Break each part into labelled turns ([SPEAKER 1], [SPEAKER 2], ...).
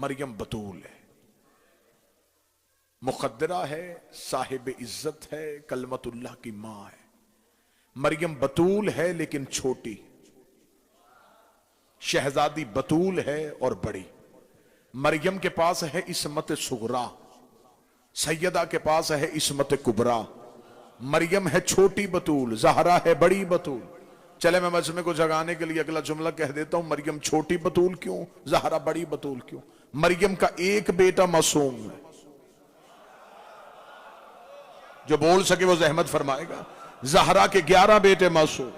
[SPEAKER 1] مریم بطول ہے، مقدرہ ہے، صاحب عزت ہے، کلمت اللہ کی ماں ہے۔ مریم بطول ہے لیکن چھوٹی، شہزادی بطول ہے اور بڑی۔ مریم کے پاس ہے عصمت صغرا، سیدہ کے پاس ہے عصمت کبرا۔ مریم ہے چھوٹی بطول، زہرا ہے بڑی بطول۔ چلے میں مجمع کو جگانے کے لیے اگلا جملہ کہہ دیتا ہوں، مریم چھوٹی بطول کیوں، زہرا بڑی بطول کیوں؟ مریم کا ایک بیٹا معصوم ہے، جو بول سکے وہ زحمت فرمائے گا۔ زہرا کے 11 بیٹے معصوم،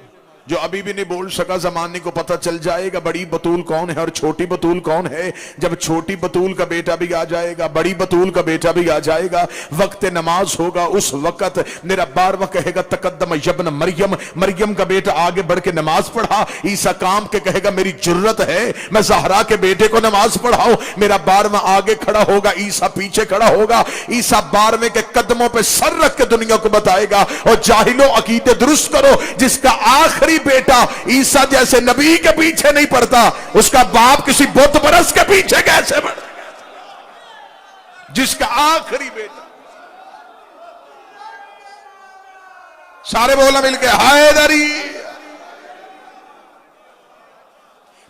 [SPEAKER 1] جو ابھی بھی نہیں بول سکا زمانے کو پتہ چل جائے گا بڑی بطول کون ہے اور چھوٹی بطول کون ہے جب چھوٹی بطول کا بیٹا بھی آ جائے گا، بڑی بطول کا بیٹا بھی آ جائے گا، وقت نماز ہوگا، اس وقت میرا بارواں کہے گا تقدم یبن مریم، مریم کا بیٹا آگے بڑھ کے نماز پڑھا۔ عیسیٰ کام کے کہے گا میری جرت ہے میں زہرا کے بیٹے کو نماز پڑھاؤں۔ میرا بارواں آگے کھڑا ہوگا، عیسیٰ پیچھے کھڑا ہوگا۔ عیسیٰ بارہویں کے قدموں پہ سر رکھ کے دنیا کو بتائے گا، اور جاہلوں عقیدے درست کرو، جس کا آخری بیٹا عیسیٰ جیسے نبی کے پیچھے نہیں پڑتا، اس کا باپ کسی بت پرست کے پیچھے کیسے پڑتا؟ جس کا آخری بیٹا، سارے بولا مل کے حیدری۔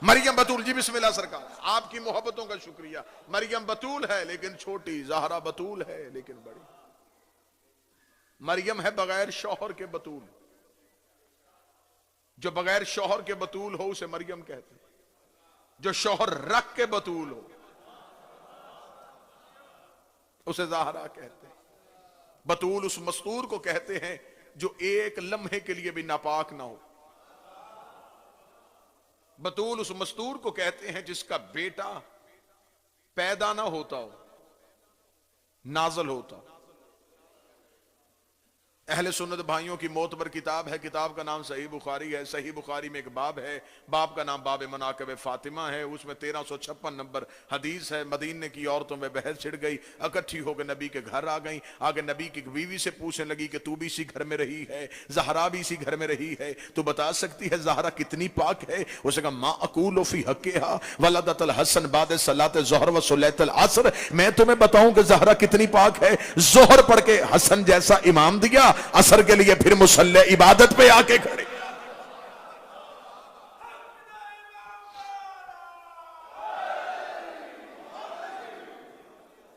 [SPEAKER 1] مریم بطول، جی بسم اللہ سرکار، آپ کی محبتوں کا شکریہ۔ مریم بطول ہے لیکن چھوٹی، زہرا بطول ہے لیکن بڑی۔ مریم ہے بغیر شوہر کے بطول، جو بغیر شوہر کے بطول ہو اسے مریم کہتے ہیں، جو شوہر رکھ کے بطول ہو اسے زہرا کہتے ہیں۔ بطول اس مستور کو کہتے ہیں جو ایک لمحے کے لیے بھی ناپاک نہ ہو۔ بطول اس مستور کو کہتے ہیں جس کا بیٹا پیدا نہ ہوتا ہو، نازل ہوتا ہو۔ اہل سنت بھائیوں کی معتبر کتاب ہے، کتاب کا نام صحیح بخاری ہے۔ صحیح بخاری میں ایک باب ہے، باب کا نام باب مناقب فاطمہ ہے، اس میں 1356 نمبر حدیث ہے۔ مدینے کی عورتوں میں بحث چھڑ گئی، اکٹھی ہو کے نبی کے گھر آ گئیں، آگے نبی کی بیوی سے پوچھنے لگی کہ تو بھی اسی گھر میں رہی ہے، زہرا بھی اسی گھر میں رہی ہے، تو بتا سکتی ہے زہرا کتنی پاک ہے؟ اسے کہا ما اقول فی حقھا ولدت الحسن بعد صلاۃ الظہر و صلیۃ العصر، میں تمہیں بتاؤں کہ زہرا کتنی پاک ہے؟ ظہر پڑھ کے حسن جیسا امام دیا، عصر کے لیے پھر مصلی عبادت پہ آ کے کھڑے۔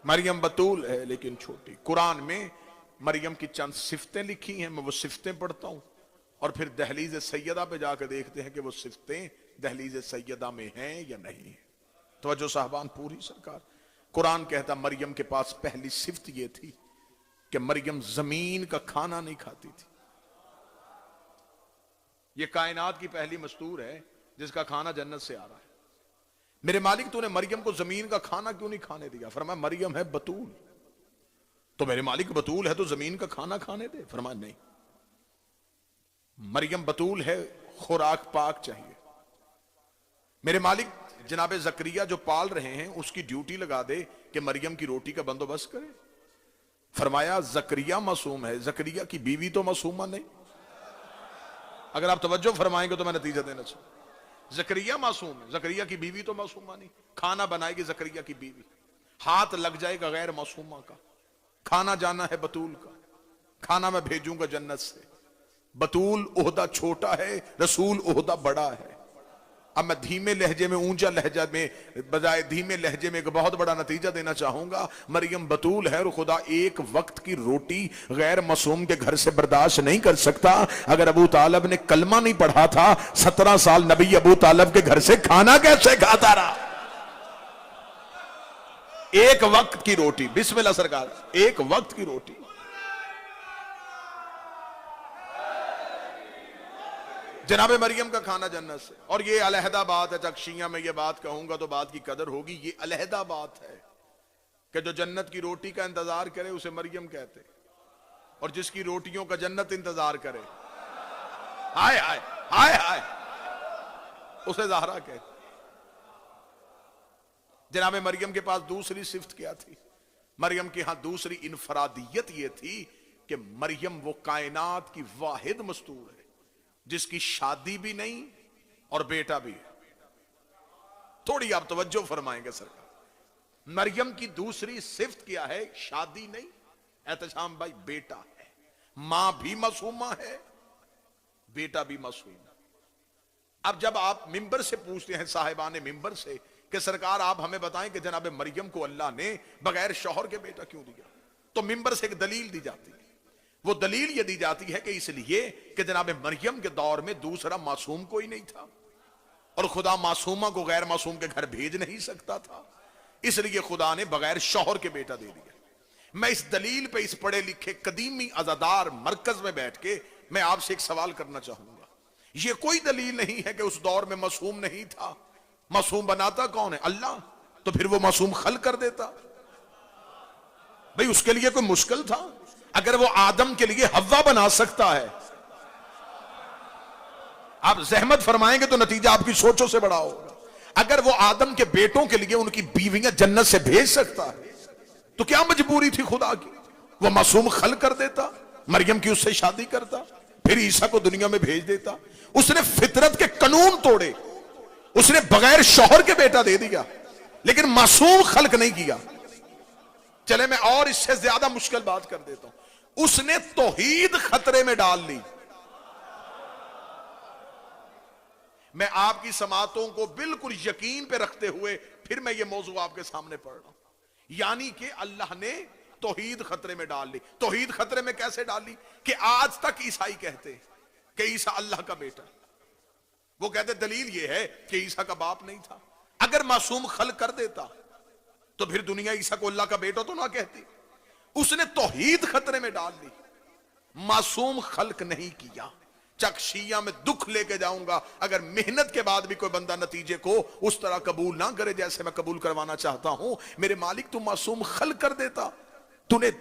[SPEAKER 1] مریم بطول ہے لیکن چھوٹی۔ قرآن میں مریم کی چند صفتیں لکھی ہیں، میں وہ صفتیں پڑھتا ہوں اور پھر دہلیز سیدہ پہ جا کے دیکھتے ہیں کہ وہ صفتیں دہلیز سیدہ میں ہیں یا نہیں ہیں۔ توجہ صاحبان پوری سرکار۔ قرآن کہتا مریم کے پاس پہلی صفت یہ تھی کہ مریم زمین کا کھانا نہیں کھاتی تھی۔ یہ کائنات کی پہلی مستور ہے جس کا کھانا جنت سے آ رہا ہے۔ میرے مالک تو نے مریم کو زمین کا کھانا کیوں نہیں کھانے دیا؟ فرمایا مریم ہے بطول، تو میرے مالک بطول ہے تو زمین کا کھانا کھانے دے؟ فرمایا نہیں، مریم بطول ہے، خوراک پاک چاہیے۔ میرے مالک جناب زکریا جو پال رہے ہیں اس کی ڈیوٹی لگا دے کہ مریم کی روٹی کا بندوبست کرے۔ فرمایا زکریا معصوم ہے، زکریا کی بیوی تو معصومہ نہیں۔ اگر آپ توجہ فرمائیں گے تو میں نتیجہ دینا چاہوں۔ زکریا معصوم ہے، زکریا کی بیوی تو معصومہ نہیں۔ کھانا بنائے گی زکریا کی بیوی، ہاتھ لگ جائے گا غیر معصومہ کا، کھانا جانا ہے بطول کا، کھانا میں بھیجوں گا جنت سے۔ بطول عہدہ چھوٹا ہے، رسول عہدہ بڑا ہے۔ اب میں دھیمے لہجے میں، اونچا لہجہ میں بجائے دھیمے لہجے میں ایک بہت بڑا نتیجہ دینا چاہوں گا۔ مریم بطول ہے اور خدا ایک وقت کی روٹی غیر معصوم کے گھر سے برداشت نہیں کر سکتا۔ اگر ابو طالب نے کلمہ نہیں پڑھا تھا 17 سال نبی ابو طالب کے گھر سے کھانا کیسے کھاتا رہا؟ ایک وقت کی روٹی، بسم اللہ سرکار، ایک وقت کی روٹی۔ جناب مریم کا کھانا جنت سے۔ اور یہ علیحدہ بات ہے، چکشیاں میں یہ بات کہوں گا تو بات کی قدر ہوگی، یہ علیحدہ بات ہے کہ جو جنت کی روٹی کا انتظار کرے اسے مریم کہتے، اور جس کی روٹیوں کا جنت انتظار کرے ہائے ہائے ہائے ہائے اسے زہرا کہتے۔ جناب مریم کے پاس دوسری صفت کیا تھی؟ مریم کے ہاں دوسری انفرادیت یہ تھی کہ مریم وہ کائنات کی واحد مستور ہے جس کی شادی بھی نہیں اور بیٹا بھی ہے۔ تھوڑی آپ توجہ فرمائیں گے سرکار۔ مریم کی دوسری صفت کیا ہے؟ شادی نہیں، احتشام بھائی، بیٹا ہے، ماں بھی معصومہ ہے، بیٹا بھی معصوم ہے۔ اب جب آپ ممبر سے پوچھتے ہیں، صاحبان ممبر سے، کہ سرکار آپ ہمیں بتائیں کہ جناب مریم کو اللہ نے بغیر شوہر کے بیٹا کیوں دیا، تو ممبر سے ایک دلیل دی جاتی ہے۔ وہ دلیل یہ دی جاتی ہے کہ اس لیے کہ جناب مریم کے دور میں دوسرا معصوم کوئی نہیں تھا، اور خدا معصومہ کو غیر معصوم کے گھر بھیج نہیں سکتا تھا، اس لیے خدا نے بغیر شوہر کے بیٹا دے دیا۔ میں اس دلیل پہ اس پڑھے لکھے قدیمی عزادار مرکز میں بیٹھ کے میں آپ سے ایک سوال کرنا چاہوں گا۔ یہ کوئی دلیل نہیں ہے کہ اس دور میں معصوم نہیں تھا۔ معصوم بناتا کون ہے؟ اللہ، تو پھر وہ معصوم خلق کر دیتا بھئی، اس کے لیے کوئی مشکل تھا؟ اگر وہ آدم کے لیے حوا بنا سکتا ہے، آپ زحمت فرمائیں گے تو نتیجہ آپ کی سوچوں سے بڑا ہوگا۔ اگر وہ آدم کے بیٹوں کے لیے ان کی بیویاں جنت سے بھیج سکتا ہے تو کیا مجبوری تھی خدا کی؟ وہ معصوم خلق کر دیتا، مریم کی اس سے شادی کرتا، پھر عیسیٰ کو دنیا میں بھیج دیتا۔ اس نے فطرت کے قانون توڑے، اس نے بغیر شوہر کے بیٹا دے دیا، لیکن معصوم خلق نہیں کیا۔ چلے میں اور اس سے زیادہ مشکل بات کر دیتا ہوں، اس نے توحید خطرے میں ڈال لی۔ میں آپ کی سماعتوں کو بالکل یقین پہ رکھتے ہوئے پھر میں یہ موضوع آپ کے سامنے پڑھ رہا ہوں، یعنی کہ اللہ نے توحید خطرے میں ڈال لی۔ توحید خطرے میں کیسے ڈال لی؟ کہ آج تک عیسائی کہتے کہ عیسیٰ اللہ کا بیٹا، وہ کہتے دلیل یہ ہے کہ عیسیٰ کا باپ نہیں تھا۔ اگر معصوم خلق کر دیتا تو پھر دنیا عیسیٰ کو اللہ کا بیٹا تو نہ کہتی۔ اس نے توحید خطرے میں ڈال دی، معصوم خلق نہیں کیا۔ چکشیہ میں دکھ لے کے جاؤں گا اگر محنت کے بعد بھی کوئی بندہ نتیجے کو اس طرح قبول نہ کرے جیسے میں قبول کروانا چاہتا ہوں۔ میرے مالک تو معصوم خلق کر دیتا،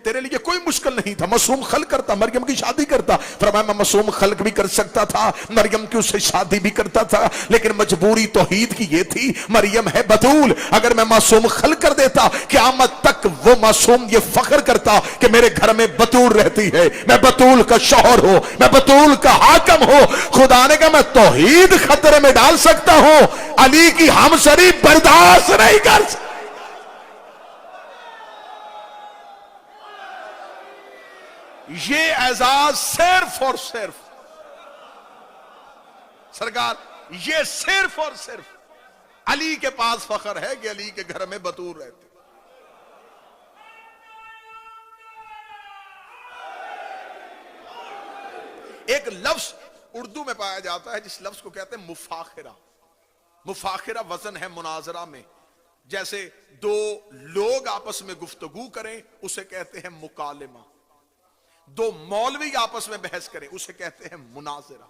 [SPEAKER 1] تیرے لیے کوئی مشکل نہیں تھا، معصوم خلق کرتا، مریم کی شادی کرتا۔ فرمایا میں معصوم خلق بھی کر سکتا تھا، مریم کی اس سے شادی بھی کرتا تھا، لیکن مجبوری توحید کی یہ تھی، مریم ہے بتول، اگر میں معصوم خلق کر دیتا قیامت تک وہ معصوم یہ فخر کرتا کہ میرے گھر میں بتول رہتی ہے، میں بتول کا شوہر ہوں، میں بتول کا حاکم ہوں۔ خدا نے کہا میں توحید خطرے میں ڈال سکتا ہوں، علی کی ہمسری برداشت نہیں کر سکتا۔ یہ اعزاز صرف اور صرف سرکار، یہ صرف اور صرف علی کے پاس فخر ہے کہ علی کے گھر میں بتول رہتے۔ ایک لفظ اردو میں پایا جاتا ہے جس لفظ کو کہتے ہیں مفاخرہ۔ مفاخرہ وزن ہے مناظرہ میں، جیسے دو لوگ آپس میں گفتگو کریں اسے کہتے ہیں مکالمہ، دو مولوی آپس میں بحث کریں اسے کہتے ہیں مناظرہ،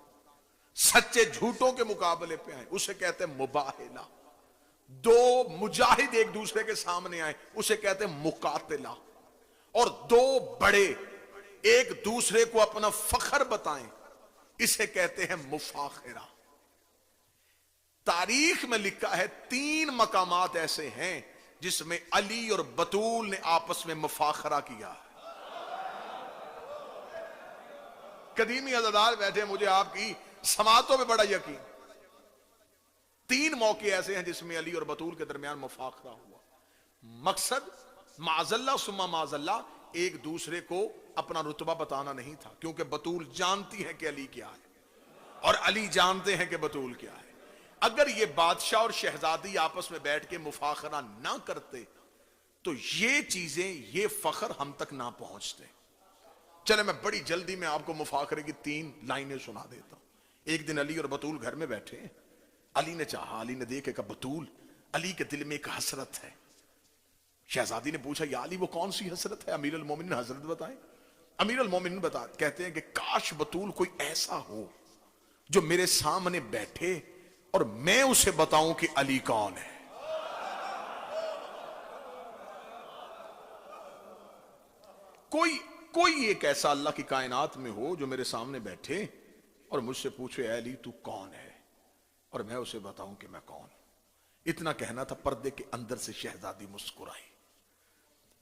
[SPEAKER 1] سچے جھوٹوں کے مقابلے پہ آئیں اسے کہتے ہیں مباہلہ، دو مجاہد ایک دوسرے کے سامنے آئیں اسے کہتے ہیں مقاتلہ، اور دو بڑے ایک دوسرے کو اپنا فخر بتائیں اسے کہتے ہیں مفاخرہ۔ تاریخ میں لکھا ہے 3 مقامات ایسے ہیں جس میں علی اور بتول نے آپس میں مفاخرہ کیا ہے۔ قدیمی عزادار بیٹھے، مجھے آپ کی سماعتوں پہ بڑا یقین۔ 3 موقع ایسے ہیں جس میں علی اور بتول کے درمیان مفاخرہ ہوا۔ مقصد معاذ اللہ ثم معاذ اللہ ایک دوسرے کو اپنا رتبہ بتانا نہیں تھا، کیونکہ بتول جانتی ہے کہ علی کیا ہے اور علی جانتے ہیں کہ بتول کیا ہے۔ اگر یہ بادشاہ اور شہزادی آپس میں بیٹھ کے مفاخرہ نہ کرتے تو یہ چیزیں، یہ فخر ہم تک نہ پہنچتے۔ چلے میں بڑی جلدی میں آپ کو مفاخرے کی 3 لائنیں سنا دیتا ہوں۔ ایک دن علی اور بتول گھر میں بیٹھے، علی نے چاہا، علی نے دیکھا کہ بتول، علی کے دل میں ایک حسرت ہے۔ شہزادی نے پوچھا یا علی وہ کون سی حسرت ہے؟ امیر المومنین حضرت بتائیں۔ امیر المومنین کہتے ہیں کہ کاش بتول کوئی ایسا ہو جو میرے سامنے بیٹھے اور میں اسے بتاؤں کہ علی کون ہے۔ کوئی ایک ایسا اللہ کی کائنات میں ہو جو میرے سامنے بیٹھے اور مجھ سے پوچھے اے علی تو کون ہے، اور میں اسے بتاؤں کہ میں کون ہوں۔ اتنا کہنا تھا، پردے کے اندر سے شہزادی مسکرائی،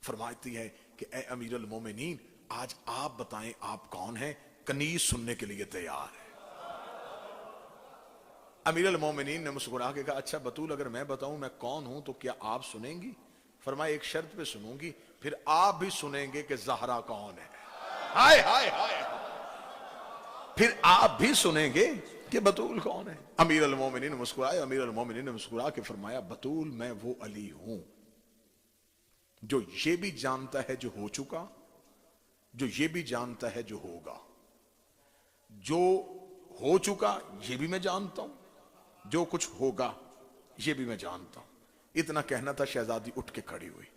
[SPEAKER 1] فرماتی ہے کہ اے امیر المومنین آج آپ بتائیں آپ کون ہیں، کنیز سننے کے لیے تیار ہے۔ امیر المومنین نے مسکرا کے کہا اچھا بتول اگر میں بتاؤں میں کون ہوں تو کیا آپ سنیں گی؟ فرمایا ایک شرط پہ سنوں گی، پھر آپ بھی سنیں گے کہ زہرا کون ہے۔ ہائے ہائے ہائے، پھر آپ بھی سنیں گے کہ بطول کون ہے۔ امیر المومنین مسکرائے، امیر المومنین نے مسکرا کے فرمایا بطول میں وہ علی ہوں جو یہ بھی جانتا ہے جو ہو چکا، جو یہ بھی جانتا ہے جو ہوگا۔ جو ہو چکا یہ بھی میں جانتا ہوں، جو کچھ ہوگا یہ بھی میں جانتا ہوں۔ اتنا کہنا تھا، شہزادی اٹھ کے کھڑی ہوئی،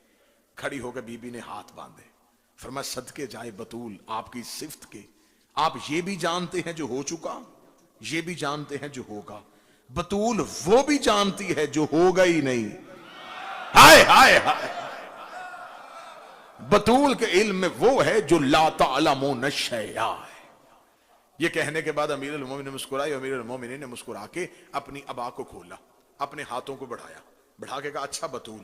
[SPEAKER 1] کھڑی ہو کے بی بی نے ہاتھ باندھے، فرمایا صدقے جائے بطول آپ کی صفت کے، آپ یہ بھی جانتے ہیں جو ہو چکا، یہ بھی جانتے ہیں جو ہوگا، بطول وہ بھی جانتی ہے جو ہوگا ہی نہیں۔ ہائے ہائے ہائے، بطول کے علم میں وہ ہے جو لا تعلمون الشیء ہے۔ یہ کہنے کے بعد امیر المومنین نے مسکرائی، امیر المومنین نے مسکرا کے اپنی ابا کو کھولا، اپنے ہاتھوں کو بڑھایا، بڑھا کے کہا اچھا بطول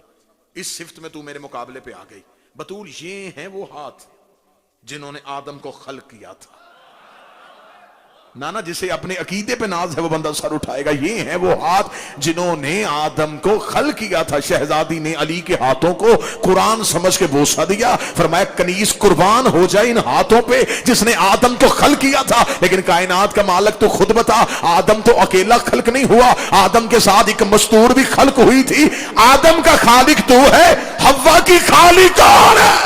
[SPEAKER 1] اس صفت میں تو میرے مقابلے پہ آ گئی۔ بطول یہ ہیں وہ ہاتھ جنہوں نے آدم کو خلق کیا تھا۔ نانا جسے اپنے عقیدے پہ ناز ہے وہ بندہ سر اٹھائے گا، یہ ہیں وہ ہاتھ جنہوں نے آدم کو خلق کیا تھا۔ شہزادی نے علی کے ہاتھوں کو قرآن سمجھ کے بوسہ دیا، فرمایا کنیز قربان ہو جائے ان ہاتھوں پہ جس نے آدم کو خلق کیا تھا، لیکن کائنات کا مالک تو خود بتا، آدم تو اکیلا خلق نہیں ہوا، آدم کے ساتھ ایک مستور بھی خلق ہوئی تھی۔ آدم کا خالق تو ہے، حوا کی خالق کون ہے؟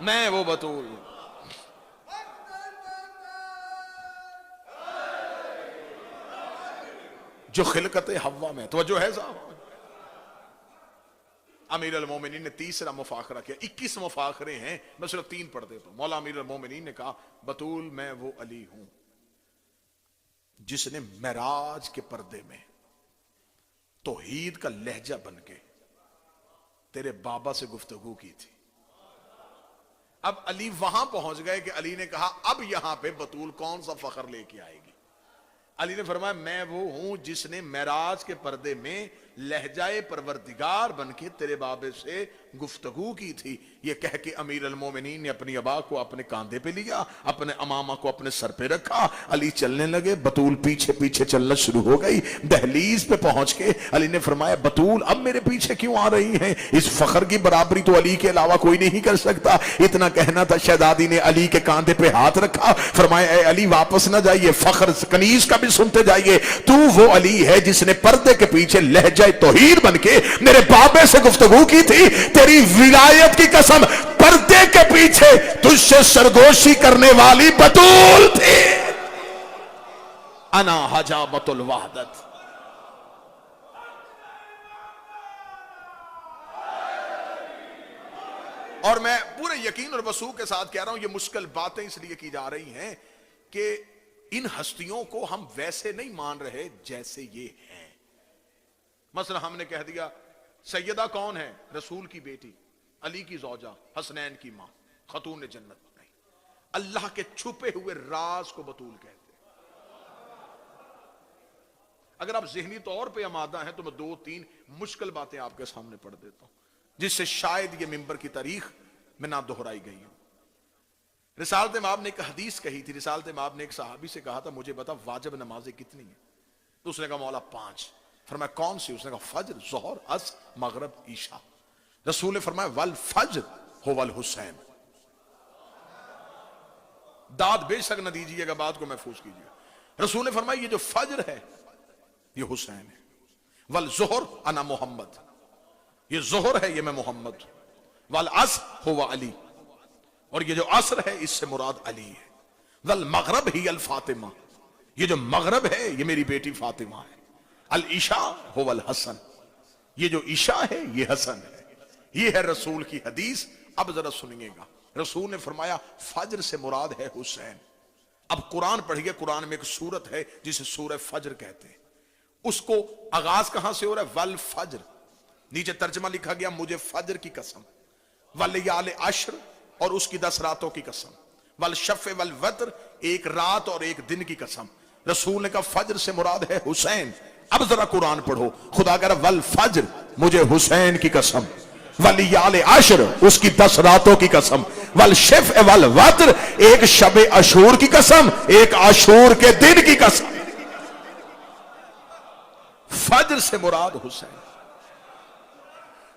[SPEAKER 1] میں وہ بطول ہوں۔ جو خلقت حوا میں، توجہ ہے صاحب۔ امیر المومنین نے تیسرا مفاخرہ کیا، 21 مفاخرے ہیں، میں صرف 3 پڑھ دیتا ہوں۔ مولا امیر المومنین نے کہا بطول میں وہ علی ہوں جس نے معراج کے پردے میں توحید کا لہجہ بن کے تیرے بابا سے گفتگو کی تھی۔ اب علی وہاں پہنچ گئے کہ علی نے کہا اب یہاں پہ بطول کون سا فخر لے کے آئے گی۔ علی نے فرمایا میں وہ ہوں جس نے معراج کے پردے میں لہجہ پروردگار بن کے تیرے بابے سے گفتگو کی تھی۔ یہ کہہ کے امیر المومنین نے اپنی ابا کو اپنے کاندھے پہ لیا، اپنے امامہ کو اپنے سر پہ رکھا، علی چلنے لگے، بطول پیچھے پیچھے چلنا شروع ہو گئی۔ دہلیز پہ پہنچ کے علی نے فرمایا بطول اب میرے پیچھے کیوں آ رہی ہیں؟ اس فخر کی برابری تو علی کے علاوہ کوئی نہیں کر سکتا۔ اتنا کہنا تھا، شہزادی نے علی کے کاندھے پہ ہاتھ رکھا، فرمایا اے علی واپس نہ جائیے، فخر کنیز کا بھی سنتے جائیے، تو وہ علی ہے جس نے پردے کے پیچھے لہجہ توحید بن کے میرے بابے سے گفتگو کی تھی۔ تیری ولایت کی قسم پردے کے پیچھے تجھ سے سرگوشی کرنے والی بطول تھی۔ انا حجامت الوحدت۔ اور میں پورے یقین اور وثوق کے ساتھ کہہ رہا ہوں یہ مشکل باتیں اس لیے کی جا رہی ہیں کہ ان ہستیوں کو ہم ویسے نہیں مان رہے جیسے یہ ہیں۔ مثلا ہم نے کہہ دیا سیدہ کون ہے؟ رسول کی بیٹی، علی کی زوجہ، حسنین کی ماں، خاتون جنت بنائی۔ اللہ کے چھپے ہوئے راز کو بطول کہتے ہیں۔ اگر آپ ذہنی طور پہ آمادہ ہیں تو میں 2-3 مشکل باتیں آپ کے سامنے پڑھ دیتا ہوں جس سے شاید یہ منبر کی تاریخ میں نہ دہرائی گئی ہوں۔ رسالت مآب نے ایک حدیث کہی تھی، رسالت مآب نے ایک صحابی سے کہا تھا مجھے بتا واجب نمازیں کتنی ہیں؟ تو اس نے کہا مولا 5۔ فرمایا کون سی؟ اس نے کہا فجر، ظہر، عصر، مغرب، عشاء۔ رسول نے فرمایا والفجر هو الحسین۔ داد بے شک نہ دیجیے گا، بات کو محفوظ کیجیے۔ رسول نے فرمایا یہ جو فجر ہے یہ حسین ہے، والظہر انا محمد، یہ ظہر ہے یہ میں محمد، والعصر هو علی، اور یہ جو عصر ہے اس سے مراد علی ہے، والمغرب ہی الفاطمہ، یہ جو مغرب ہے یہ میری بیٹی فاطمہ ہے، العشاء هو الحسن، یہ جو عشاء ہے یہ حسن ہے۔ یہ ہے رسول کی حدیث۔ اب ذرا سنیے گا، رسول نے فرمایا فجر سے مراد ہے حسین۔ اب قرآن پڑھیے، قرآن میں ایک سورت ہے جسے سورہ فجر کہتے ہیں، اس کو آغاز کہاں سے ہو رہا ہے؟ والفجر، نیچے ترجمہ لکھا گیا مجھے فجر کی قسم، والیال عشر، اور اس کی 10 راتوں کی قسم، والشفع والوتر، ایک رات اور ایک دن کی قسم۔ رسول نے کہا فجر سے مراد ہے حسین۔ اب ذرا قرآن پڑھو، خدا کہہ رہا والفجر مجھے حسین کی قسم، والیال عشر اس کی 10 راتوں کی قسم، والشفع والوتر ایک شب عاشور کی قسم، ایک عاشور کے دن کی قسم۔ فجر سے مراد حسین،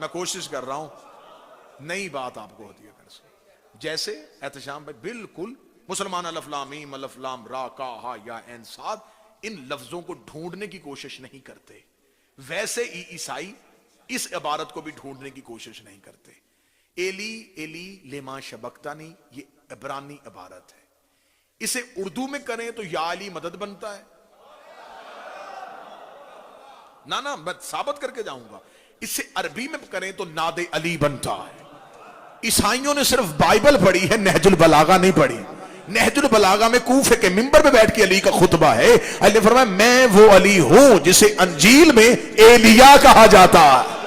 [SPEAKER 1] میں کوشش کر رہا ہوں نئی بات آپ کو ہوتی ہے گھر سے. جیسے احتشام بھائی بالکل مسلمان الف لام میم الف لام را کا ہا یا عین صاد ان لفظوں کو ڈھونڈنے کی کوشش نہیں کرتے, ویسے عیسائی اس عبارت کو بھی ڈھونڈنے کی کوشش نہیں کرتے. ایلی ایلی لما شبکتانی یہ عبرانی عبارت ہے, اسے اردو میں کریں تو یا علی مدد بنتا ہے. نا میں ثابت کر کے جاؤں گا. اسے عربی میں کریں تو ناد علی بنتا ہے. عیسائیوں نے صرف بائبل پڑھی ہے, نہج البلاغہ نہیں پڑھی. نہج البلاغہ میں کوفے کے منبر پہ بیٹھ کے علی کا خطبہ ہے. اللہ نے فرمایا میں وہ علی ہوں جسے انجیل میں ایلیا کہا جاتا ہے.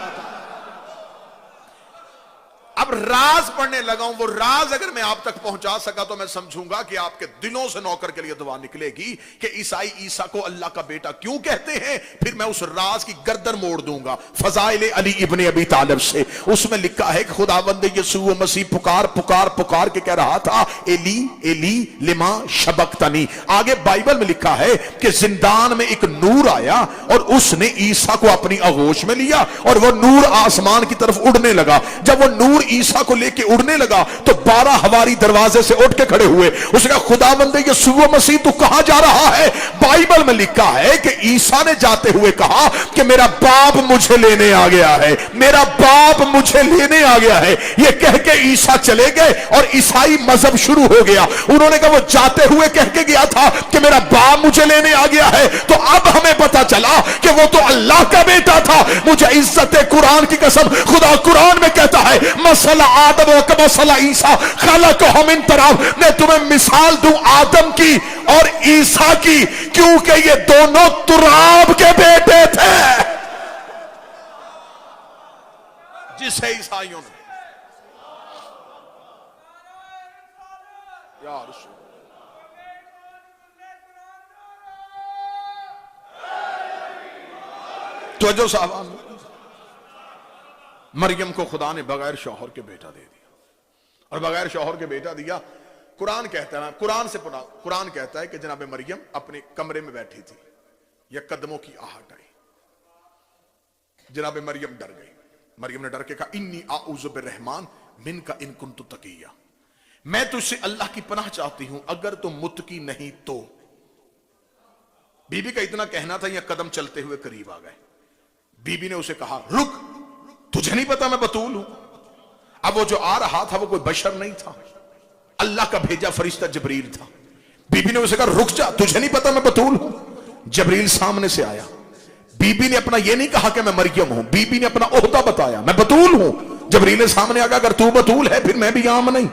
[SPEAKER 1] اب راز پڑھنے لگا ہوں, وہ راز اگر میں آپ تک پہنچا سکا تو میں سمجھوں گا کہ آپ کے دلوں سے نوکر کے لیے دعا نکلے گی کہ عیسائی عیسیٰ کو اللہ کا بیٹا کیوں کہتے ہیں. پھر میں اس راز کی گردن موڑ دوں گا. فضائل علی ابن ابی طالب سے اس میں لکھا ہے کہ خداوند یسوع مسیح پکار پکار پکار کے کہہ رہا تھا ایلی ایلی لما شبکتنی. آگے بائبل میں لکھا ہے کہ زندان میں ایک نور آیا اور اس نے عیسیٰ کو اپنی آغوش میں لیا اور وہ نور آسمان کی طرف اڑنے لگا. جب وہ نور عیسیٰ کو لے کے اڑنے لگا تو 12 ہواری دروازے سے اٹھ کے کھڑے ہوئے. اس نے کہا خداوند یسوع مسیح تو کہاں جا رہا ہے؟ بائبل میں لکھا ہے کہ عیسیٰ نے جاتے ہوئے کہا کہ میرا باپ مجھے لینے آ گیا ہے, میرا باپ مجھے لینے آ گیا ہے. یہ کہہ کے عیسیٰ چلے گئے اور عیسائی مذہب شروع ہو گیا. انہوں نے کہا وہ جاتے ہوئے کہہ کے گیا تھا کہ میرا باپ مجھے لینے آ گیا ہے, تو اب ہمیں پتا چلا کہ وہ تو اللہ کا بیٹا تھا. مجھے عزت قرآن کی قسم, خدا قرآن میں کہتا ہے مثل آدم و کمثل عیسیٰ خلقہ من تراب. میں تمہیں مثال دوں آدم کی اور عیسیٰ کی, کیونکہ یہ دونوں تراب کے بیٹے تھے. جسے عیسائیوں نے یا رسول توجہ صاحب, مریم کو خدا نے بغیر شوہر کے بیٹا دے دیا, اور بغیر شوہر کے بیٹا دیا. قرآن کہتا ہے, قرآن سے پڑھا, قرآن کہتا ہے کہ جناب مریم اپنے کمرے میں بیٹھی تھی, یہ قدموں کی آہٹ آئی, جناب مریم ڈر گئی. مریم نے ڈر کے کہا انی اعوذ بالرحمن منک ان کنت تقیہ, میں تجھ سے اللہ کی پناہ چاہتی ہوں اگر تم متقی نہیں تو. بی بی کا اتنا کہنا تھا, یہ قدم چلتے ہوئے قریب آ گئے. بی بی نے اسے کہا رک, تجھے نہیں پتا میں بطول ہوں؟ اب وہ جو آ رہا تھا وہ کوئی بشر نہیں تھا, اللہ کا بھیجا فرشتہ جبریل تھا. بی بی نے اسے کہا رک جا, تجھے نہیں پتا میں بطول ہوں؟ جبریل سامنے سے آیا. بی بی نے اپنا یہ نہیں کہا کہ میں مریم ہوں, بی بی نے اپنا عہدہ بتایا, میں بطول ہوں. جبریل نے سامنے آگا اگر تو بطول ہے پھر میں بھی عام نہیں.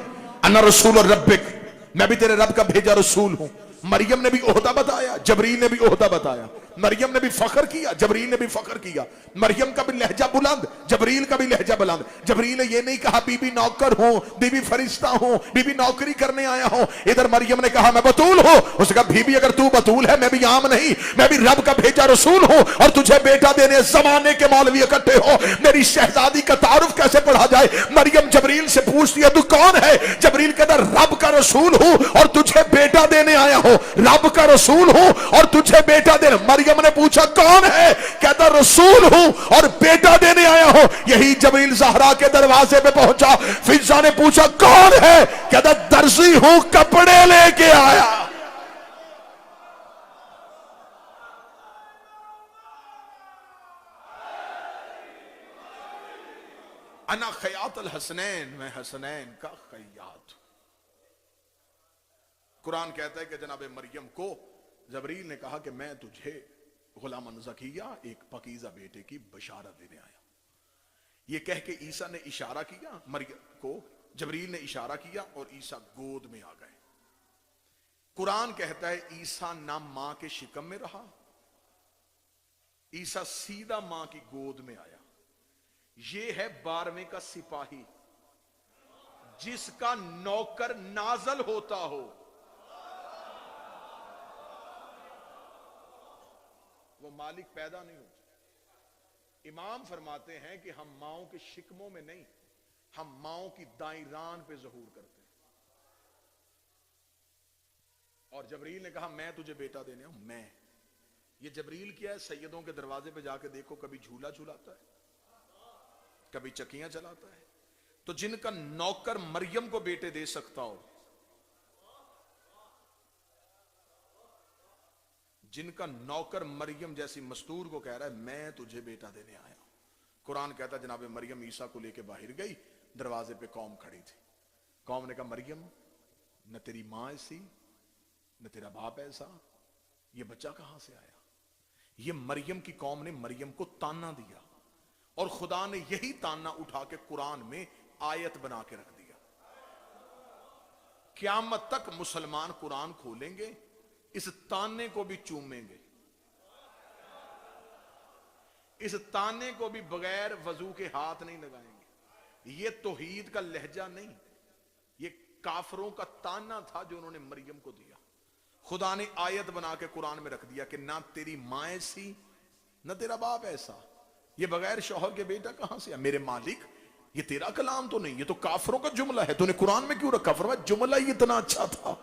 [SPEAKER 1] انا رسول ربک, میں بھی تیرے رب کا بھیجا رسول ہوں. مریم نے بھی عہدہ بتایا, جبریل نے بھی عہدہ بتایا. مریم نے بھی فخر کیا, جبریل نے بھی فخر کیا. مریم کا بھی لہجہ بلند, جبریل کا بھی لہجہ بلند. جبریل نے یہ نہیں کہا بی بی نوکر ہوں, بی بی فرشتہ ہوں, بی بی نوکری کرنے آیا ہوں. ادھر مریم نے کہا میں بطول ہوں. اس نے کہا بی بی اگر تو بطول ہے میں بھی عام نہیں, میں بھی رب کا بھیجا رسول ہوں, اور تجھے بیٹا دینے زمانے کے مولوی اکٹھے ہو, میری شہزادی کا تعارف کیسے پڑھا جائے؟ مریم جبریل سے پوچھتی ہے تو کون ہے؟ جبریل کہتا رب کا رسول ہوں اور تجھے بیٹا دینے آیا ہوں. رب کا رسول ہوں اور تجھے بیٹا دینے. مریم نے پوچھا کون ہے؟ کہتا رسول ہوں اور بیٹا دینے آیا ہوں. یہی جبریل زہرا کے دروازے پہ پہنچا. فضا نے پوچھا کون ہے؟ کہتا درزی ہوں کپڑے لے کے آیا. انا خیاط الحسنین, میں حسنین کا خیاط. قرآن کہتا ہے کہ جناب مریم کو جبریل نے کہا کہ میں تجھے غلام زکیہ ایک پاکیزہ بیٹے کی بشارت دینے آیا. یہ کہہ کے عیسیٰ نے اشارہ کیا مریم کو, جبریل نے اشارہ کیا اور عیسیٰ گود میں آ گئے. قرآن کہتا ہے عیسیٰ نہ ماں کے شکم میں رہا, عیسیٰ سیدھا ماں کی گود میں آیا. یہ ہے 12ویں کا سپاہی جس کا نوکر نازل ہوتا ہو. وہ مالک پیدا نہیں ہوتا. امام فرماتے ہیں کہ ہم ماؤں کے شکموں میں نہیں, ہم ماؤں کی دائیں ران پہ ظہور کرتے ہیں. اور جبریل نے کہا میں تجھے بیٹا دینے ہوں. میں یہ جبریل کیا ہے؟ سیدوں کے دروازے پہ جا کے دیکھو کبھی جھولا جھولاتا ہے؟ کبھی چکیاں چلاتا ہے. تو جن کا نوکر مریم کو بیٹے دے سکتا ہو, جن کا نوکر مریم جیسی مستور کو کہہ رہا ہے میں تجھے بیٹا دینے آیا ہوں. قرآن کہتا ہے جناب مریم عیسیٰ کو لے کے باہر گئی, دروازے پہ قوم کھڑی تھی. قوم نے کہا مریم نہ تیری ماں ایسی نہ تیرا باپ ایسا, یہ بچہ کہاں سے آیا؟ یہ مریم کی قوم نے مریم کو تانا دیا, اور خدا نے یہی تانا اٹھا کے قرآن میں آیت بنا کے رکھ دیا. قیامت تک مسلمان قرآن کھولیں گے, اس تانے کو بھی چومیں گے, اس تانے کو بھی بغیر وضو کے ہاتھ نہیں لگائیں گے. یہ توحید کا لہجہ نہیں, یہ کافروں کا تانا تھا جو انہوں نے مریم کو دیا. خدا نے آیت بنا کے قرآن میں رکھ دیا کہ نہ تیری ماں ایسی نہ تیرا باپ ایسا, یہ بغیر شوہر کے بیٹا کہاں سے؟ میرے مالک یہ تیرا کلام تو نہیں, یہ تو کافروں کا جملہ ہے, تو نے قرآن میں کیوں رکھا؟ فرمایا جملہ ہی اتنا اچھا تھا,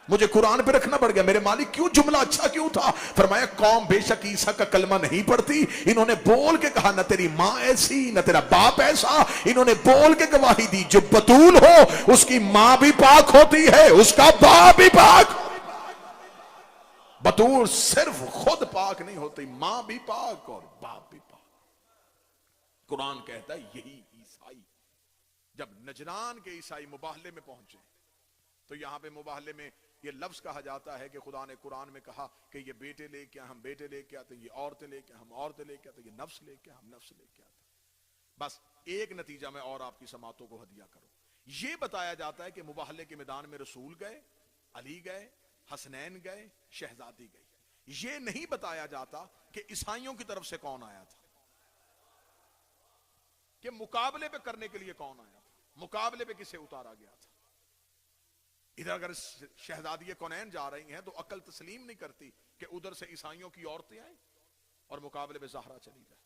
[SPEAKER 1] مجھے قرآن پہ رکھنا پڑ گیا. میرے مالک کیوں جملہ اچھا کیوں تھا؟ فرمایا قوم بے شک عیسیٰ کا کلمہ نہیں پڑھتی, انہوں نے بول کے کہا نہ تیری ماں ایسی نہ تیرا باپ ایسا, انہوں نے بول کے گواہی دی جو بتول ہو اس کی ماں بھی پاک ہوتی ہے, اس کا باپ بھی پاک. بتول صرف خود پاک نہیں ہوتی, ماں بھی پاک اور باپ بھی پاک. قرآن کہتا ہے یہی عیسائی جب نجران کے عیسائی مباہلے میں پہنچے, تو یہاں پہ مباہلے میں یہ لفظ کہا جاتا ہے کہ خدا نے قرآن میں کہا کہ یہ بیٹے لے کے ہم بیٹے لے کے آتے, یہ عورتیں لے کے ہم عورتیں لے کے آتے, یہ نفس لے کے ہم نفس لے کے آتے. بس ایک نتیجہ میں اور آپ کی سماعتوں کو ہدیہ کروں. یہ بتایا جاتا ہے کہ مباہلے کے میدان میں رسول گئے, علی گئے, حسنین گئے, شہزادی گئی. یہ نہیں بتایا جاتا کہ عیسائیوں کی طرف سے کون آیا تھا, کہ مقابلے پہ کرنے کے لیے کون آیا تھا, مقابلے پہ کسے اتارا گیا تھا. ادھر اگر شہزادی کونین جا رہی ہیں تو عقل تسلیم نہیں کرتی کہ ادھر سے عیسائیوں کی عورتیں آئیں اور مقابلے پہ زہرا چلی جائے.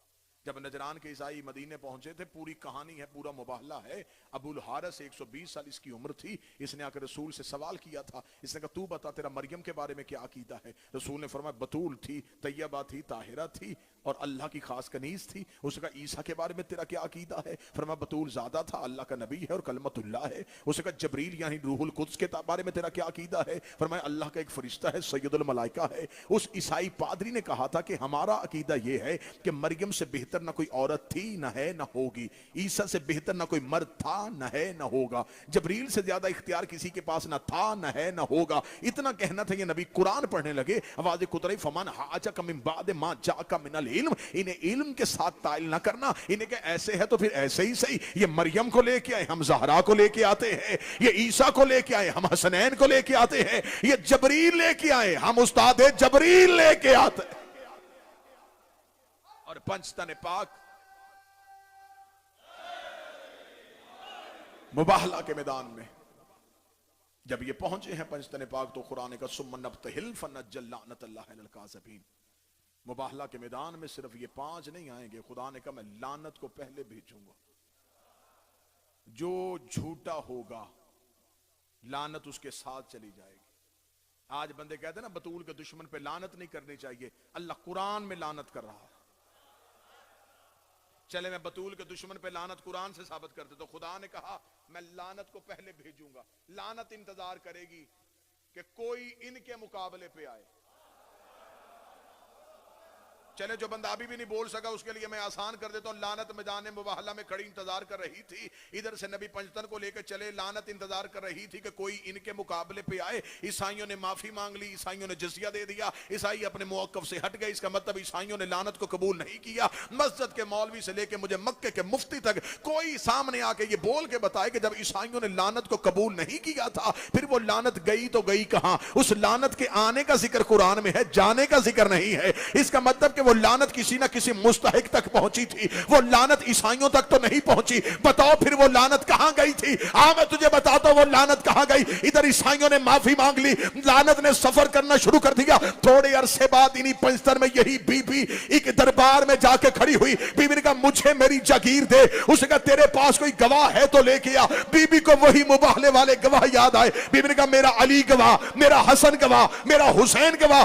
[SPEAKER 1] جب نجران کے عیسائی مدینے پہنچے تھے, پوری کہانی ہے, پورا مباہلہ ہے. ابو الحارث 120 سال اس کی عمر تھی, اس نے آ کے رسول سے سوال کیا تھا. اس نے کہا تو بتا تیرا مریم کے بارے میں کیا عقیدہ ہے؟ رسول نے فرمایا بتول تھی, طیبہ تھی, طاہرہ تھی اور اللہ کی خاص کنیز تھی. اس نے کہا عیسیٰ کے بارے میں تیرا کیا عقیدہ ہے؟ فرمایا بتول زادہ تھا, اللہ کا نبی ہے اور کلمت اللہ ہے. اس نے کہا جبریل یعنی روح القدس کے بارے میں تیرا کیا عقیدہ ہے؟ فرمایا اللہ کا ایک فرشتہ ہے, سید الملائکہ ہے. اس عیسائی پادری نے کہا تھا کہ ہمارا عقیدہ یہ ہے کہ مریم سے بہتر نہ کوئی عورت تھی نہ ہے نہ ہوگی, عیسیٰ سے بہتر نہ کوئی مرد تھا نہ ہے نہ ہوگا, جبریل سے زیادہ اختیار کسی کے پاس نہ تھا نہ ہے نہ ہوگا. اتنا کہنا تھا, یہ نبی قرآن پڑھنے لگے, آواز قطرئی فمن حاجک من بعد ما جاءک من العلم. انہیں علم کے ساتھ تائل نہ کرنا, انہیں کہ ایسے ہے تو پھر ایسے ہی صحیح. یہ مریم کو لے کے آئے, ہم زہرا کو لے کے آتے ہیں. یہ عیسیٰ کو لے کے آئے, ہم حسنین کو لے کے آتے ہیں. یہ جبریل لے کے آئے, ہم استاد جبریل لے کے آتے ہیں. اور پنجتن پاک مباہلہ کے میدان میں جب یہ پہنچے ہیں پنجتن پاک, تو قرآن کا ثم نبتہل فنجعل لعنت اللہ علی الکاذبین. مباہلہ کے میدان میں صرف یہ 5 نہیں آئیں گے, خدا نے کہا میں لعنت کو پہلے بھیجوں گا. جو جھوٹا ہوگا لعنت اس کے ساتھ چلی جائے گی. آج بندے کہتے ہیں نا بتول کے دشمن پہ لعنت نہیں کرنی چاہیے, اللہ قرآن میں لعنت کر رہا ہے. چلے میں بتول کے دشمن پہ لعنت قرآن سے ثابت کرتے, تو خدا نے کہا میں لعنت کو پہلے بھیجوں گا. لعنت انتظار کرے گی کہ کوئی ان کے مقابلے پہ آئے. چلے جو بندہ ابھی بھی نہیں بول سکا اس کے لیے میں آسان کر دیتا ہوں. لعنت میدان مباہلہ میں کھڑی انتظار کر رہی تھی, ادھر سے نبی پنجتن کو لے کے چلے. لعنت انتظار کر رہی تھی کہ کوئی ان کے مقابلے پہ آئے. عیسائیوں نے معافی مانگ لی, عیسائیوں نے جزیہ دے دیا, عیسائی اپنے موقف سے ہٹ گئے. اس کا مطلب عیسائیوں نے لعنت کو قبول نہیں کیا. مسجد کے مولوی سے لے کے مجھے مکے کے مفتی تک کوئی سامنے آ کے یہ بول کے بتائے کہ جب عیسائیوں نے لعنت کو قبول نہیں کیا تھا پھر وہ لعنت گئی تو گئی کہاں. اس لعنت کے آنے کا ذکر قرآن میں ہے, جانے کا ذکر نہیں ہے. اس کا مطلب کہ وہ لعنت کسی نہ کسی مستحق تک پہنچی تھی, وہ لعنت عیسائیوں تک تو نہیں پہنچی. بتاؤ پھر وہ لعنت کہاں گئی تھی؟ میں تجھے بتاتا ہوں وہ لعنت کہاں گئی. ادھر عیسائیوں نے معافی مانگ لی, لعنت نے سفر کرنا شروع کر دیا. تھوڑے عرصے بعد انہی پنجتن میں یہی بی بی ایک دربار میں جا کے کھڑی ہوئی. بی بی نے کہا مجھے میری جاگیر دے. اس نے کہا تیرے پاس کوئی گواہ ہے تو لے کے آ. بی بی کو وہی مباہلے والے گواہ یاد آئے. بی بی نے کہا میرا علی گواہ, میرا حسن گواہ, میرا حسین گواہ.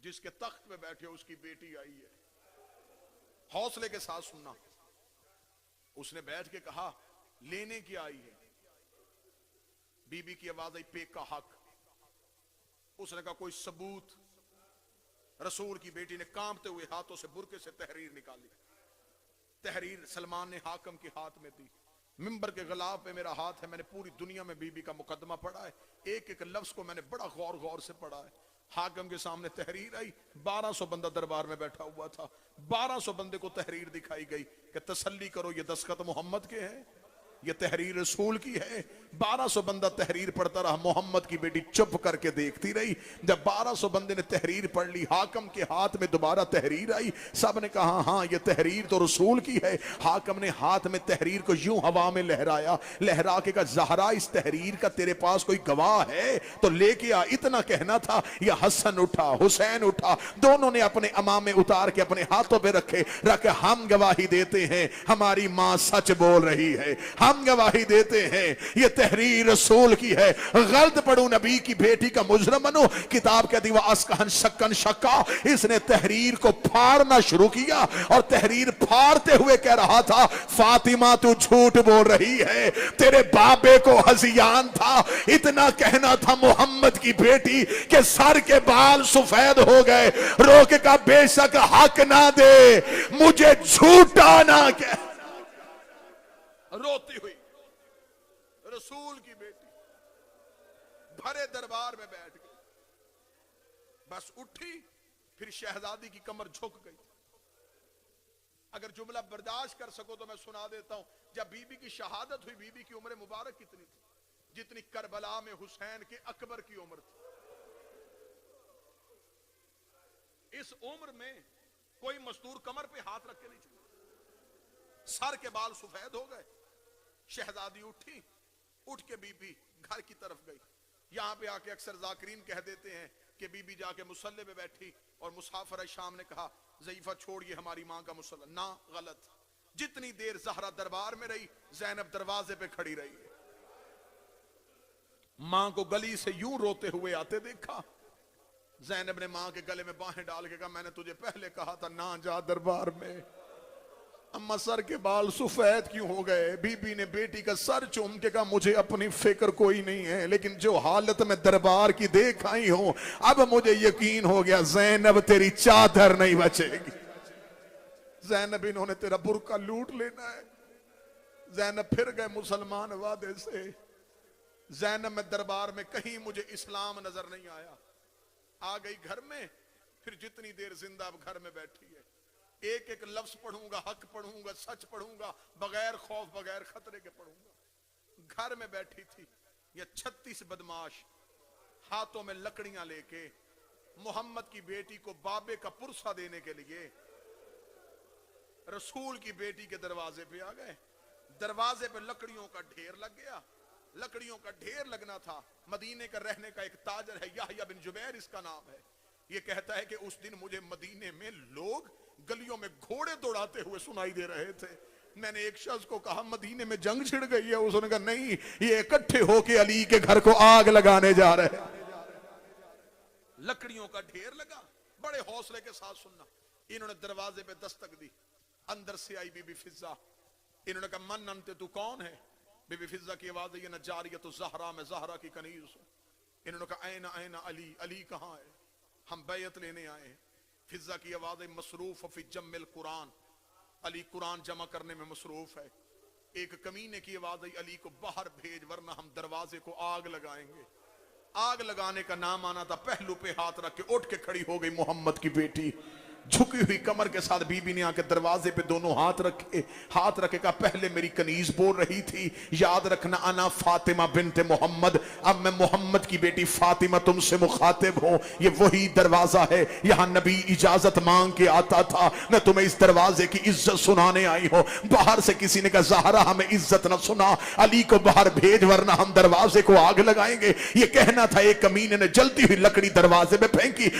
[SPEAKER 1] جس کے تخت پہ بیٹھے اس کی بیٹی آئی ہے. حوصلے کے ساتھ سننا. اس نے بیٹھ کے کہا لینے کی آئی ہے. بی بی کی آواز آئی پیک کا حق. اس نے کہا کوئی ثبوت. رسول کی بیٹی نے کانپتے ہوئے ہاتھوں سے برقعے سے تحریر نکالی. تحریر سلمان نے حاکم کے ہاتھ میں دی. ممبر کے غلاف پہ میرا ہاتھ ہے. میں نے پوری دنیا میں بی بی کا مقدمہ پڑھا ہے. ایک ایک لفظ کو میں نے بڑا غور سے پڑھا ہے. حاکم کے سامنے تحریر آئی. 1200 بندہ دربار میں بیٹھا ہوا تھا. 1200 بندے کو تحریر دکھائی گئی کہ تسلی کرو یہ دستخط محمد کے ہیں, یہ تحریر رسول کی ہے. 1200 بندہ تحریر پڑھتا رہا. محمد کی بیٹی چپ کر کے دیکھتی رہی. جب 1200 بندے نے تحریر پڑھ لی, حاکم کے ہاتھ میں دوبارہ تحریر آئی. سب نے کہا ہاں یہ تحریر تو رسول کی ہے. حاکم نے ہاتھ میں تحریر کو یوں ہوا میں لہرایا, لہرا کے کہا زہرا اس تحریر کا تیرے پاس کوئی گواہ ہے تو لے کے آ. اتنا کہنا تھا. یہ حسن اٹھا, حسین اٹھا, دونوں نے اپنے امامے اتار کے اپنے ہاتھوں پہ رکھے. ہم گواہی دیتے ہیں ہماری ماں سچ بول رہی ہے. ہم گواہی دیتے ہیں یہ تحریر رسول کی ہے. غلط پڑھوں نبی کی بیٹی کا مجرم بنو. کتاب کہتی وہ اسکن شکن شکا. اس نے تحریر کو پھاڑنا شروع کیا اور تحریر پھاڑتے ہوئے کہہ رہا تھا فاطمہ تو جھوٹ بول رہی ہے, تیرے بابے کو ہذیان تھا. اتنا کہنا تھا محمد کی بیٹی کہ سر کے بال سفید ہو گئے. روک کا بے شک حق نہ دے مجھے جھوٹا نہ کہہ. روتی ہوئی رسول کی بیٹی بھرے دربار میں بیٹھ گئی. بس اٹھی پھر شہزادی کی کمر جھک گئی. اگر جملہ برداشت کر سکو تو میں سنا دیتا ہوں. جب بی بی کی شہادت ہوئی, بی بی کی عمر مبارک کتنی تھی؟ جتنی کربلا میں حسین کے اکبر کی عمر تھی. اس عمر میں کوئی مزدور کمر پہ ہاتھ رکھ کے نہیں چلا. سر کے بال سفید ہو گئے. شہزادی اٹھی, اٹھ کے بی بی گھر کی طرف گئی. یہاں پہ آ کے اکثر ذاکرین کہہ دیتے ہیں کہ بی بی جا کے مصلی پہ بیٹھی اور مسافر شام نے کہا ضعیفہ چھوڑیے ہماری ماں کا مصلی. نہ, غلط. جتنی دیر زہرا دربار میں رہی زینب دروازے پہ کھڑی رہی. ماں کو گلی سے یوں روتے ہوئے آتے دیکھا. زینب نے ماں کے گلے میں باہیں ڈال کے کہا میں نے تجھے پہلے کہا تھا نہ جا دربار میں. اما سر کے بال سفید کیوں ہو گئے؟ بی بی نے بیٹی کا سر چوم کے کہا مجھے اپنی فکر کوئی نہیں ہے, لیکن جو حالت میں دربار کی دیکھ آئی ہوں اب مجھے یقین ہو گیا زینب تیری چادر نہیں بچے گی. زینب انہوں نے تیرا برقع لوٹ لینا ہے. زینب پھر گئے مسلمان وعدے سے. زینب میں دربار میں کہیں مجھے اسلام نظر نہیں آیا. آ گئی گھر میں. پھر جتنی دیر زندہ اب گھر میں بیٹھی ہے, ایک ایک لفظ پڑھوں گا, حق پڑھوں گا, سچ پڑھوں گا, بغیر خوف بغیر خطرے کے پڑھوں گا. گھر میں بیٹھی تھی. یہ 36 بدماش ہاتھوں میں لکڑیاں لے کے محمد کی بیٹی کو بابے کا پرسہ دینے کے لیے رسول کی بیٹی کے دروازے پہ آ گئے. دروازے پہ لکڑیوں کا ڈھیر لگ گیا. لکڑیوں کا ڈھیر لگنا تھا. مدینے کا رہنے کا ایک تاجر ہے, یحییٰ بن جبیر اس کا نام ہے. یہ کہتا ہے کہ اس دن مجھے مدینے میں لوگ گلیوں میں گھوڑے دوڑاتے ہوئے سنائی دے رہے تھے. میں نے ایک شخص کو کہا مدینے میں جنگ چھڑ گئی ہے. اس نے کہا نہیں, یہ اکٹھے ہو کے علی کے گھر کو آگ لگانے جا رہے ہیں. لکڑیوں کا ڈھیر لگا. بڑے حوصلے کے ساتھ سننا. انہوں نے دروازے پہ دستک دی. اندر سے آئی بی بی فضہ. انہوں نے کہا من انت, تو کون ہے؟ بی بی فضہ کی آواز ہے یہ نجاریت زہرا, میں زہرا کی کنیز ہوں. انہوں نے کہا این این علی, علی کہاں ہے؟ ہم بیعت لینے آئے ہیں. فضہ کی آواز ہے مصروف فی جمع القرآن, علی قرآن جمع کرنے میں مصروف ہے. ایک کمینے کی آواز ہے علی کو باہر بھیج ورنہ ہم دروازے کو آگ لگائیں گے. آگ لگانے کا نام آنا تھا. پہلو پہ ہاتھ رکھ کے اٹھ کے کھڑی ہو گئی محمد کی بیٹی. جھکی ہوئی کمر کے ساتھ بی بی نے آ کے دروازے پہ دونوں ہاتھ رکھے کہا پہلے میری کنیز بول رہی تھی, یاد رکھنا انا فاطمہ بنت محمد, اب میں محمد کی بیٹی فاطمہ تم سے مخاطب ہوں. یہ وہی دروازہ ہے یہاں نبی اجازت مانگ کے آتا تھا. میں تمہیں اس دروازے کی عزت سنانے آئی ہوں. باہر سے کسی نے کہا زہرا ہمیں عزت نہ سنا, علی کو باہر بھیج ورنہ ہم دروازے کو آگ لگائیں گے. یہ کہنا تھا ایک کمینے نے جلتی ہوئی لکڑی دروازے پہ پھینکی.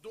[SPEAKER 1] 2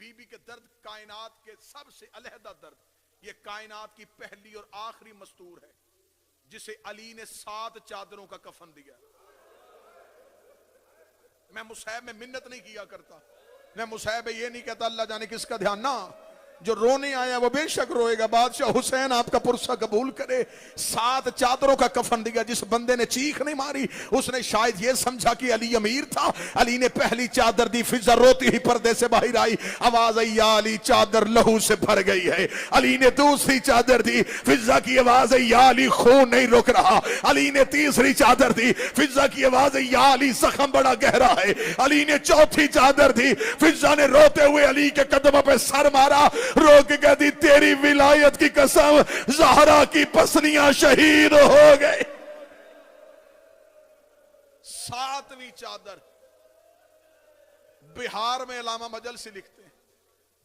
[SPEAKER 1] بی بی کے درد کائنات کے سب سے علیحدہ درد. یہ کائنات کی پہلی اور آخری مستور ہے جسے علی نے 7 چادروں کا کفن دیا. میں مصحف میں منت نہیں کیا کرتا, میں مصحف میں یہ نہیں کہتا اللہ جانے کس کا دھیان. نہ, جو رونے آیا وہ بے شک روئے گا. بادشاہ حسین آپ کا پرسہ قبول کرے. 7 چادروں کا کفن دیا. جس بندے نے چیخ نہیں ماری اس نے شاید یہ سمجھا کہ علی امیر تھا. علی نے پہلی چادر دی, فضا روتی ہی پردے سے باہر آئی, آواز آئی یا علی چادر لہو سے بھر گئی ہے. علی نے دوسری چادر دی, فضا کی آواز آئی یا علی خون نہیں رک رہا. علی نے تیسری چادر دی, فضا کی آواز آئی یا علی زخم بڑا گہرا ہے. علی نے چوتھی چادر دی, فضا نے روتے ہوئے علی کے قدموں پہ سر مارا, رو کے کہتی تیری ولایت کی قسم زہرا کی پسلیاں شہید ہو گئے. 7ویں چادر بہار میں علامہ مجلسی لکھتے ہیں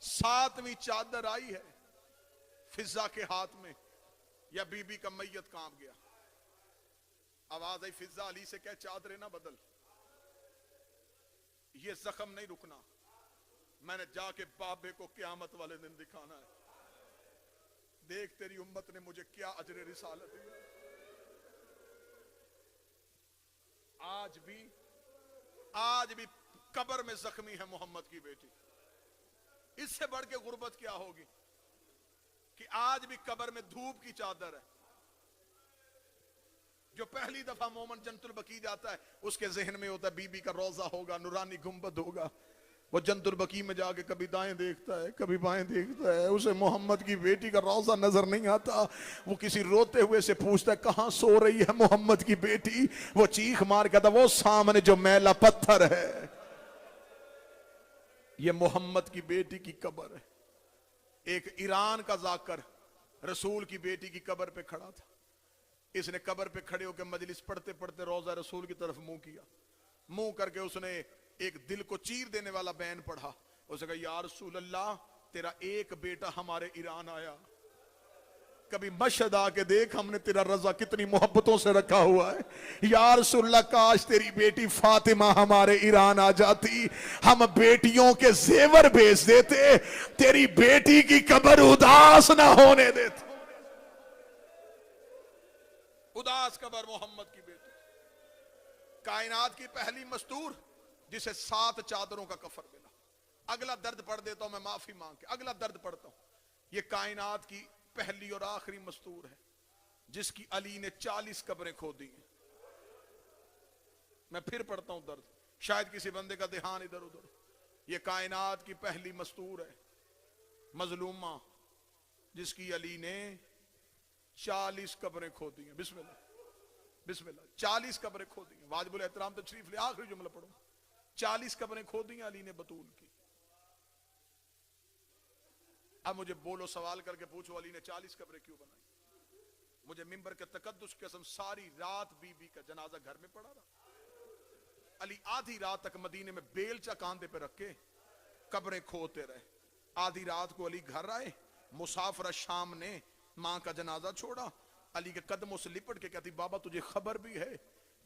[SPEAKER 1] 7ویں چادر آئی ہے فضا کے ہاتھ میں, یا بی بی کا میت کانپ گیا. آواز آئی فضا علی سے کہ چادریں نہ بدل, یہ زخم نہیں رکنا, میں نے جا کے بابے کو قیامت والے دن دکھانا ہے. دیکھ تیری امت نے مجھے کیا اجر رسالت دیا. آج بھی قبر میں زخمی ہے محمد کی بیٹی. اس سے بڑھ کے غربت کیا ہوگی کہ آج بھی قبر میں دھوپ کی چادر ہے. جو پہلی دفعہ مومن جنت البقیع جاتا ہے اس کے ذہن میں ہوتا ہے بی بی کا روضہ ہوگا, نورانی گنبد ہوگا. وہ جنت البقیع میں جا کے کبھی دائیں دیکھتا ہے کبھی بائیں دیکھتا ہے, اسے محمد کی بیٹی کا روضہ نظر نہیں آتا. وہ کسی روتے ہوئے سے پوچھتا ہے کہاں سو رہی ہے محمد کی بیٹی. وہ چیخ مار کہتا وہ سامنے جو میلا پتھر ہے. یہ محمد کی بیٹی کی قبر ہے. ایک ایران کا ذاکر رسول کی بیٹی کی قبر پہ کھڑا تھا. اس نے قبر پہ کھڑے ہو کے مجلس پڑھتے پڑھتے روضہ رسول کی طرف منہ کیا. منہ کر کے اس نے ایک دل کو چیر دینے والا بین پڑھا. اس نے کہا یا رسول اللہ تیرا ایک بیٹا ہمارے ایران آیا, کبھی مشہد آ کے دیکھ ہم نے تیرا رضا کتنی محبتوں سے رکھا ہوا ہے. یا رسول اللہ کاش تیری بیٹی فاطمہ ہمارے ایران آ جاتی, ہم بیٹیوں کے زیور بھیج دیتے, تیری بیٹی کی قبر اداس نہ ہونے دیتے. اداس قبر محمد کی بیٹی, کائنات کی پہلی مستور جسے 7 چادروں کا کفن ملا. اگلا درد پڑھ دیتا ہوں میں معافی مانگ کے, اگلا درد پڑھتا ہوں. یہ کائنات کی پہلی اور آخری مستور ہے جس کی علی نے 40 قبریں کھودی ہیں. میں پھر پڑھتا ہوں درد, شاید کسی بندے کا دھیان ادھر ادھر. یہ کائنات کی پہلی مستور ہے مظلومہ جس کی علی نے 40 قبریں کھودی ہیں. بسم اللہ بسم اللہ. 40 قبریں کھودی ہیں. واجب الاحترام تشریف لے, آخری جملہ پڑھوں. 40 قبریں کھودی ہیں علی نے بطول کی. اب مجھے بولو, سوال کر کے پوچھو علی نے 40 قبریں کیوں بنائی؟ مجھے ممبر کے تقدس کی قسم ساری رات بی بی کا جنازہ گھر میں پڑا رہا. علی آدھی رات تک مدینے میں بیلچا کاندھے پہ رکھ کے قبریں کھوتے رہے. آدھی رات کو علی گھر آئے, مسافرہ شام نے ماں کا جنازہ چھوڑا. علی کے قدموں سے لپٹ کے کہتی بابا تجھے خبر بھی ہے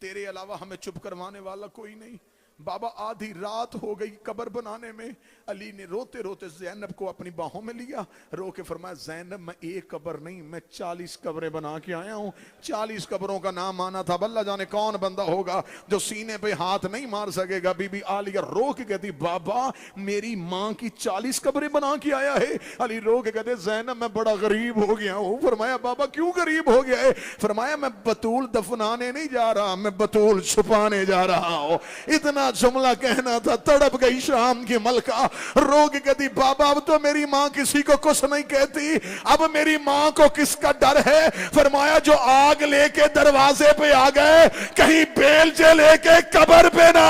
[SPEAKER 1] تیرے علاوہ ہمیں چپ کروانے والا کوئی نہیں. بابا آدھی رات ہو گئی قبر بنانے میں. علی نے روتے روتے زینب کو اپنی باہوں میں لیا, رو کے فرمایا زینب میں ایک قبر نہیں میں 40 قبریں بنا کے آیا ہوں. 40 قبروں کا نام آنا تھا. اللہ جانے کون بندہ ہوگا جو سینے پہ ہاتھ نہیں مار سکے گا. بی بی عالیہ رو کے کہتی بابا میری ماں کی 40 قبریں بنا کے آیا ہے. علی رو کے کہتے زینب میں بڑا غریب ہو گیا ہوں. فرمایا بابا کیوں غریب ہو گیا ہے؟ فرمایا میں بطول دفنانے نہیں جا رہا, میں بطول چھپانے جا رہا ہوں. اتنا جملہ کہنا تھا, تڑپ گئی شام کی ملکہ, رو کے کہتی بابا اب تو میری ماں کسی کو کچھ نہیں کہتی, اب میری ماں کو کس کا ڈر ہے؟ فرمایا جو آگ لے کے دروازے پہ آ گئے کہیں بیلچے لے کے قبر پہ نہ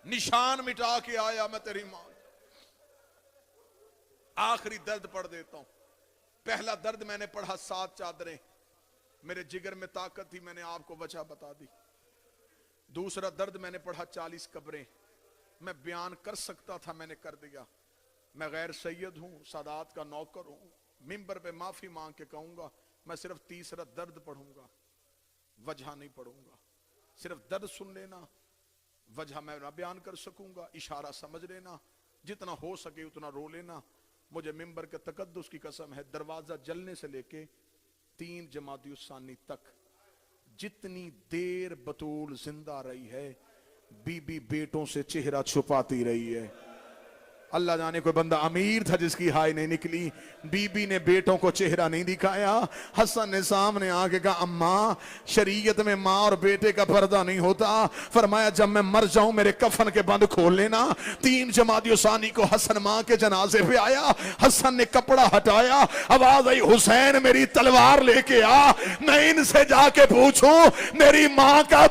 [SPEAKER 1] نشان مٹا کے آیا میں تیری ماں. آخری درد پڑھ دیتا ہوں. پہلا درد میں نے پڑھا 7 چادریں, میرے جگر میں طاقت تھی میں نے آپ کو وجہ بتا دی. دوسرا درد میں نے پڑھا 40 قبریں, میں بیان کر سکتا تھا میں نے کر دیا. میں غیر سید ہوں, سادات کا نوکر ہوں, ممبر پہ معافی مانگ کے کہوں گا میں صرف تیسرا درد پڑھوں گا, وجہ نہیں پڑھوں گا. صرف درد سن لینا, وجہ میں نہ بیان کر سکوں گا, اشارہ سمجھ لینا, جتنا ہو سکے اتنا رو لینا. مجھے ممبر کے تقدس کی قسم ہے دروازہ جلنے سے لے کے 3 جمادی الثانی تک جتنی دیر بطول زندہ رہی ہے بی بی بیٹوں سے چہرہ چھپاتی رہی ہے. اللہ جانے کوئی بندہ امیر تھا جس کی ہائے نہیں نکلی. بی بی نے بیٹوں کو چہرہ نہیں دکھایا. حسن نے سامنے آ کے کہا اماں شریعت میں ماں اور بیٹے کا پردہ نہیں ہوتا. فرمایا جب میں مر جاؤں میرے کفن کے بند کھول لینا. 3 جمادی الثانی کو حسن ماں کے جنازے پہ آیا. حسن نے کپڑا ہٹایا. آواز آئی حسین میری تلوار لے کے آ. میں ان سے جا کے پوچھوں میری ماں کا